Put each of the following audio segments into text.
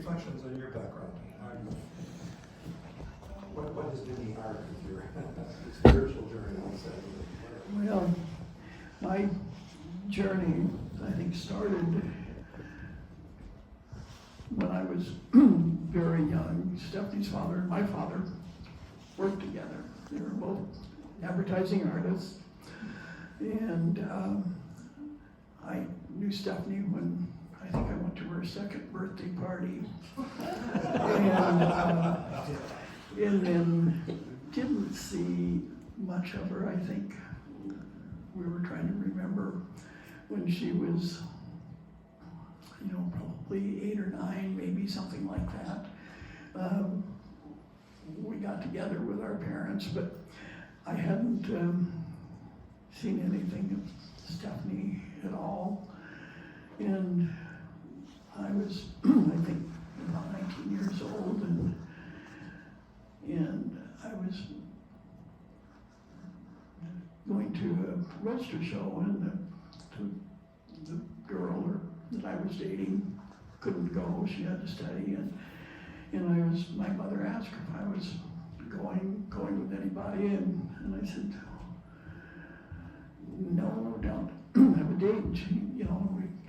reflections on your background. What has been the arc of your spiritual journey? Well, my journey, I think, started when I was very young. Stephanie's father and my father worked together. They were both advertising artists. And I knew Stephanie when I think I went to her second birthday party. And then didn't see much of her. I think we were trying to remember when she was, probably 8 or 9, maybe something like that. We got together with our parents, but I hadn't seen anything of Stephanie at all. And I was, I think, about 19 years old, and I was going to a register show, and the girl that I was dating couldn't go. She had to study, and my mother asked her if I was going with anybody, and I said, no, don't have a date. And she, we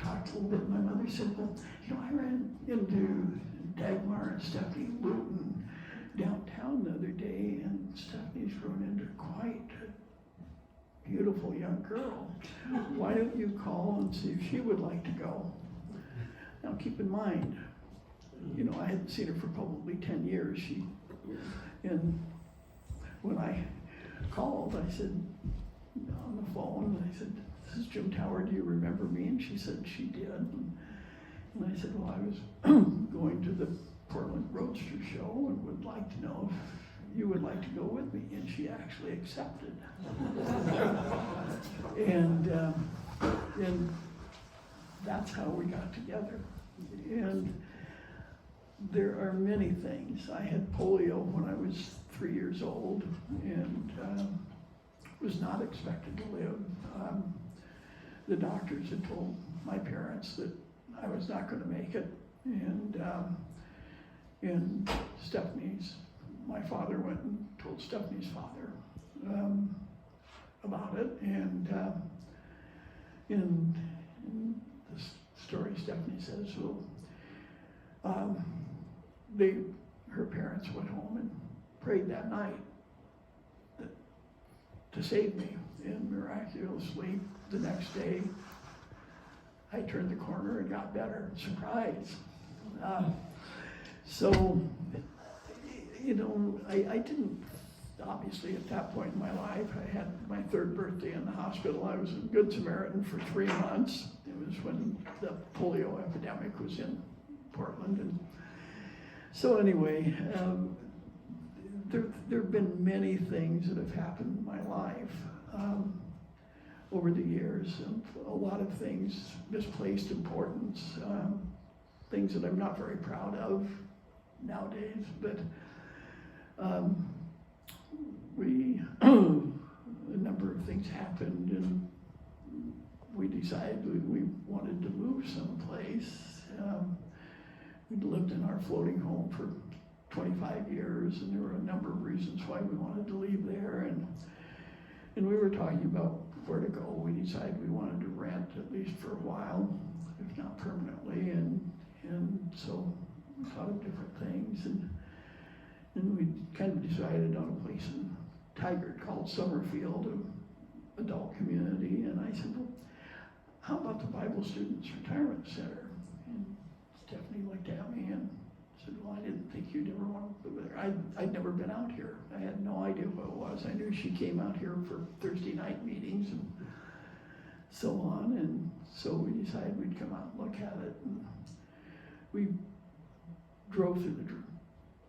talked a little bit, and my mother said, well, I ran into Dagmar and Stephanie Luton downtown the other day, and Stephanie's grown into quite a beautiful young girl. Why don't you call and see if she would like to go? Now keep in mind, I hadn't seen her for probably 10 years. And when I called, I said, on the phone, I said, this is Jim Tower, do you remember me? And she said she did. And I said, well, I was going to the Portland Roadster show and would like to know if you would like to go with me. And she actually accepted. And that's how we got together. And there are many things. I had polio when I was 3 years old, and was not expected to live. The doctors had told my parents that I was not going to make it, and my father went and told Stephanie's father about it, and in the story Stephanie says, her parents went home and prayed that night to save me, and miraculously the next day I turned the corner and got better. Surprise. I didn't, obviously at that point in my life, I had my 3rd birthday in the hospital. I was a Good Samaritan for 3 months. It was when the polio epidemic was in Portland. And so anyway, there have been many things that have happened in my life over the years. A lot of things, misplaced importance, things that I'm not very proud of nowadays. But a number of things happened, and we decided we wanted to move someplace. We'd lived in our floating home for 25 years, and there were a number of reasons why we wanted to leave there, and we were talking about where to go. We decided we wanted to rent, at least for a while, if not permanently, and so we thought of different things, and we kind of decided on a place in Tigard called Summerfield, an adult community, and I said, well, how about the Bible Students Retirement Center? And Stephanie looked at me and said, well, I didn't think you'd ever want to live there. I'd never been out here. I had no idea what it was. I knew she came out here for Thursday night meetings and so on, and so we decided we'd come out and look at it. And we drove through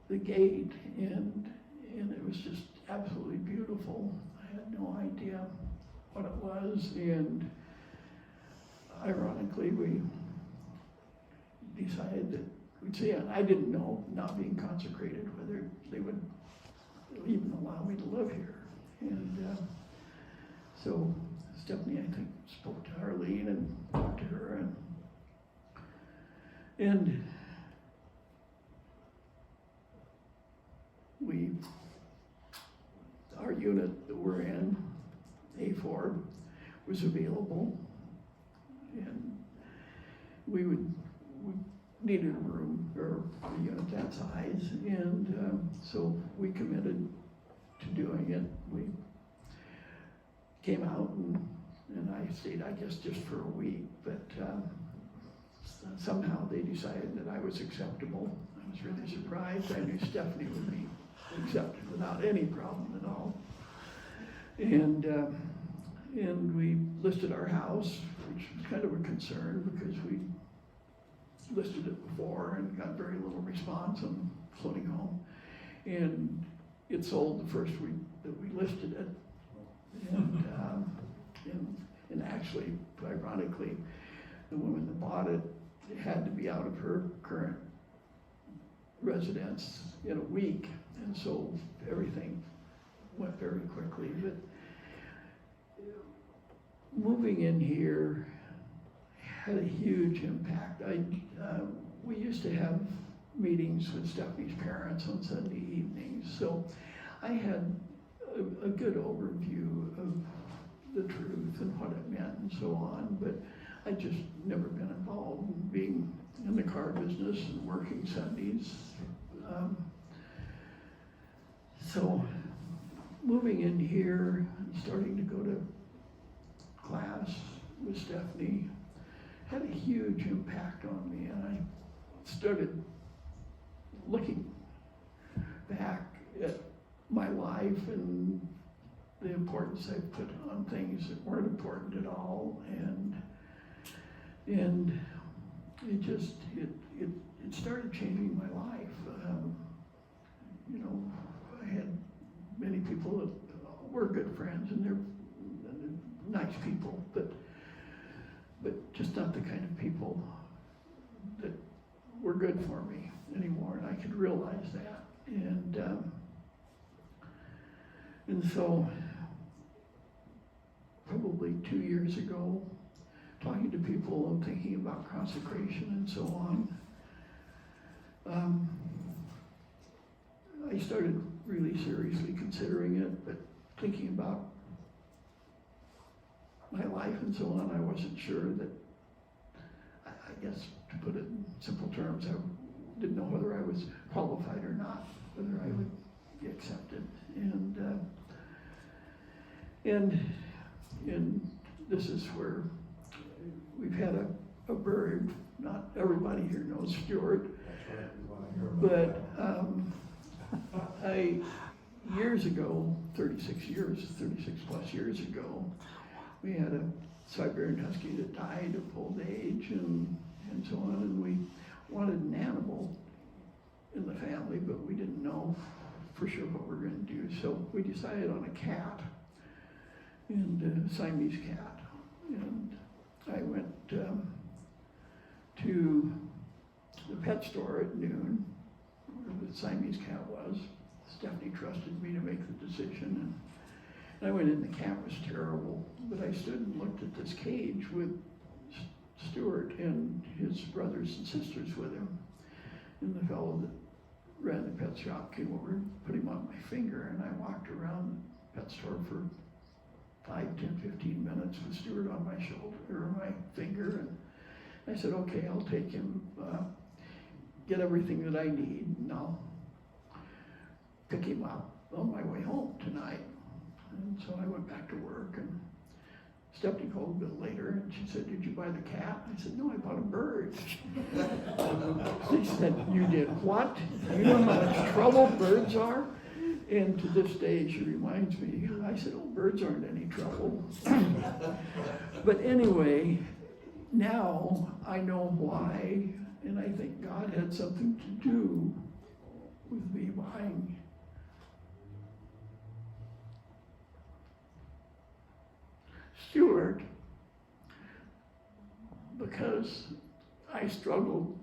the gate, and it was just absolutely beautiful. I had no idea what it was, and ironically, we decided that we'd see it. I didn't know, not being consecrated, whether they would even allow me to live here. And so Stephanie, I think, spoke to Arlene and talked to her, and our unit that we're in, A4, was available, and we needed a room or a unit that size, and so we committed to doing it. We came out and I stayed, I guess, just for a week, but somehow they decided that I was acceptable. I was really surprised. I knew Stephanie would be accepted without any problem at all. And we listed our house, which was kind of a concern because we listed it before and got very little response on floating home. And it sold the first week that we listed it. And actually, ironically, the woman that bought it had to be out of her current residence in a week, and so everything went very quickly. But moving in here had a huge impact. We used to have meetings with Stephanie's parents on Sunday evenings, so I had a good overview of the truth and what it meant and so on, but I just never been involved in being in the car business and working Sundays. So moving in here and starting to go to class with Stephanie had a huge impact on me, and I started looking back at my life and the importance I put on things that weren't important at all, and it just it started changing my life. You know, I had many people that were good friends, and they're nice people, but just not the kind of people that were good for me anymore, and I could realize that. And so probably 2 years ago, talking to people and thinking about consecration and so on, I started really seriously considering it, but thinking about my life and so on, I wasn't sure that, I guess to put it in simple terms, I didn't know whether I was qualified or not, whether I would be accepted. And this is where we've had a bird. Not everybody here knows Stuart, but I years ago, 36 plus years ago, we had a Siberian Husky that died of old age and so on, and we wanted an animal in the family, but we didn't know for sure what we were going to do. So we decided on a cat, and a Siamese cat. And I went to the pet store at noon, where the Siamese cat was. Stephanie trusted me to make the decision, and I went in. The cat was terrible, but I stood and looked at this cage with Stuart and his brothers and sisters with him. And the fellow that ran the pet shop came over and put him on my finger, and I walked around the pet store for 5, 10, 15 minutes with Stuart on my shoulder, or my finger, and I said, okay, I'll take him, get everything that I need, and I'll pick him up on my way home tonight. And so I went back to work, and Stephanie called a bit later, and she said, did you buy the cat? I said, no, I bought a bird. She said, you did what? You know how much trouble birds are? And to this day, she reminds me, I said, oh, birds aren't any trouble. But anyway, now I know why, and I think God had something to do with me buying Stuart, because I struggled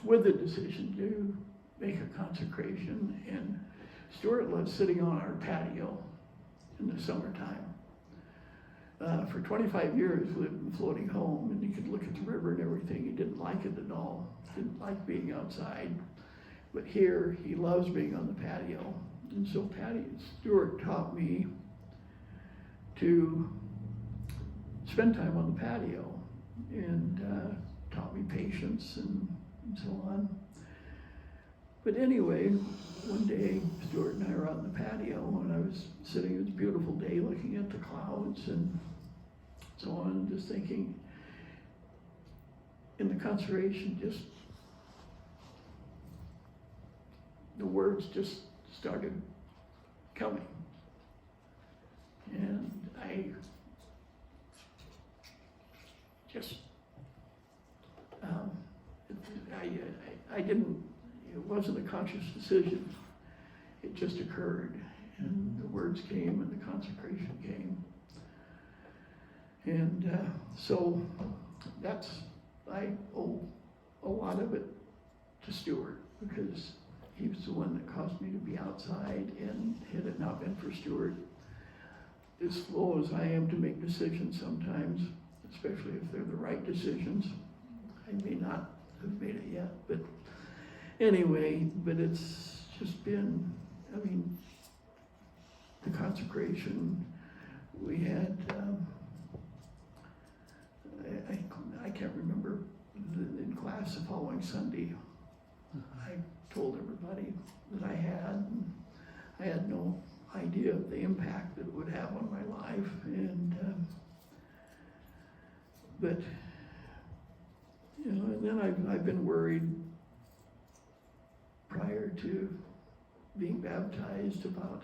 with the decision to make a consecration, and Stuart loved sitting on our patio in the summertime. For 25 years, we lived in Floating Home, and he could look at the river and everything. He didn't like it at all. Didn't like being outside. But here, he loves being on the patio. And so Patty Stewart taught me to spend time on the patio and taught me patience and so on. But anyway, one day Stuart and I were out on the patio and I was sitting, it was a beautiful day, looking at the clouds and so on, and just thinking, in the conservation, just the words just started coming. And I just, I didn't, it wasn't a conscious decision. It just occurred. And the words came and the consecration came. And so that's, I owe a lot of it to Stuart, because he was the one that caused me to be outside, and had it not been for Stuart, as slow as I am to make decisions sometimes, especially if they're the right decisions, I may not have made it yet, but anyway, but it's just been, I mean, the consecration, we had, I can't remember, in class the following Sunday, I told everybody that I had, and I had no idea of the impact that it would have on my life, and but you know, and then I've been worried prior to being baptized about,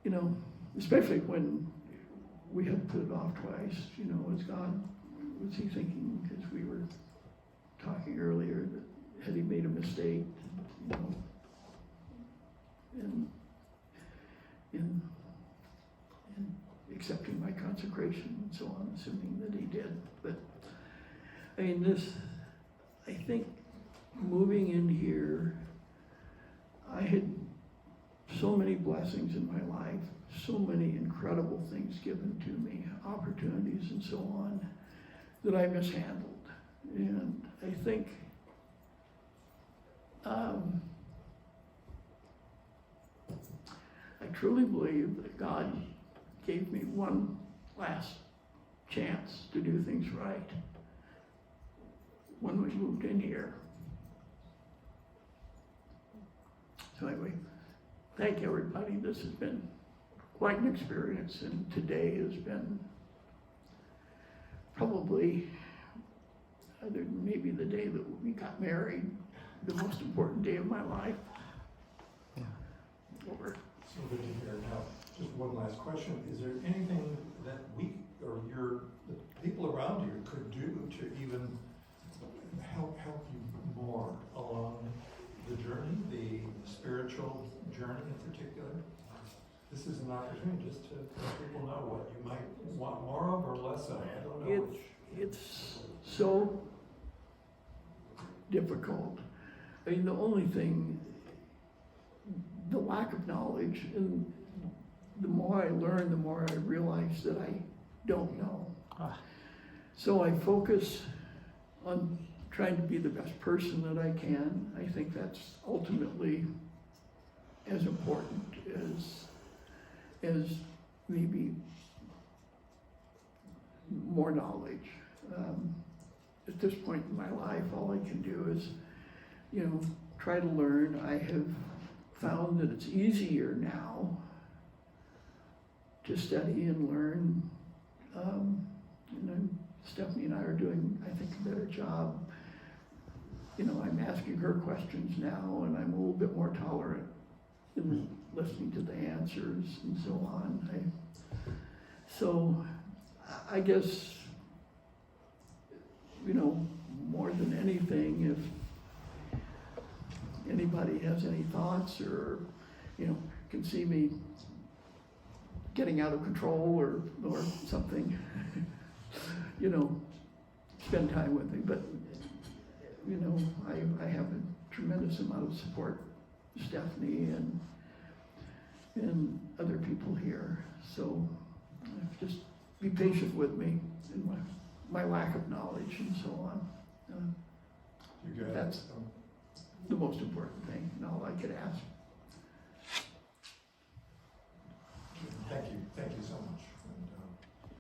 you know, especially when we had put it off twice, you know, was God, was he thinking, because we were talking earlier, that had he made a mistake, you know, in accepting my consecration and so on, assuming that he did. But I mean, this, I think moving in here, I had so many blessings in my life, so many incredible things given to me, opportunities and so on, that I mishandled. And I think I truly believe that God gave me one last chance to do things right when we moved in here. So anyway, thank everybody. This has been quite an experience, and today has been probably, other than maybe the day that we got married, the most important day of my life. Yeah. Over. So good to hear. Now, just one last question. Is there anything that we, or the people around you could do to even help you more along the journey, the spiritual journey in particular? This is an opportunity just to let people know what you might want more of or less of. I don't know which. It's so difficult. I mean, the only thing, the lack of knowledge, and the more I learn, the more I realize that I don't know. So I focus on trying to be the best person that I can. I think that's ultimately as important as maybe more knowledge. At this point in my life, all I can do is, you know, try to learn. I have found that it's easier now to study and learn. And then Stephanie and I are doing, I think, a better job. You know, I'm asking her questions now, and I'm a little bit more tolerant in listening to the answers and so on. So I guess, you know, more than anything, if anybody has any thoughts, or, you know, can see me getting out of control or something, you know, spend time with me. But, you know, I have a tremendous amount of support, Stephanie and other people here. So just be patient with me and my lack of knowledge and so on. You got That's- it. the most important thing, and all I could ask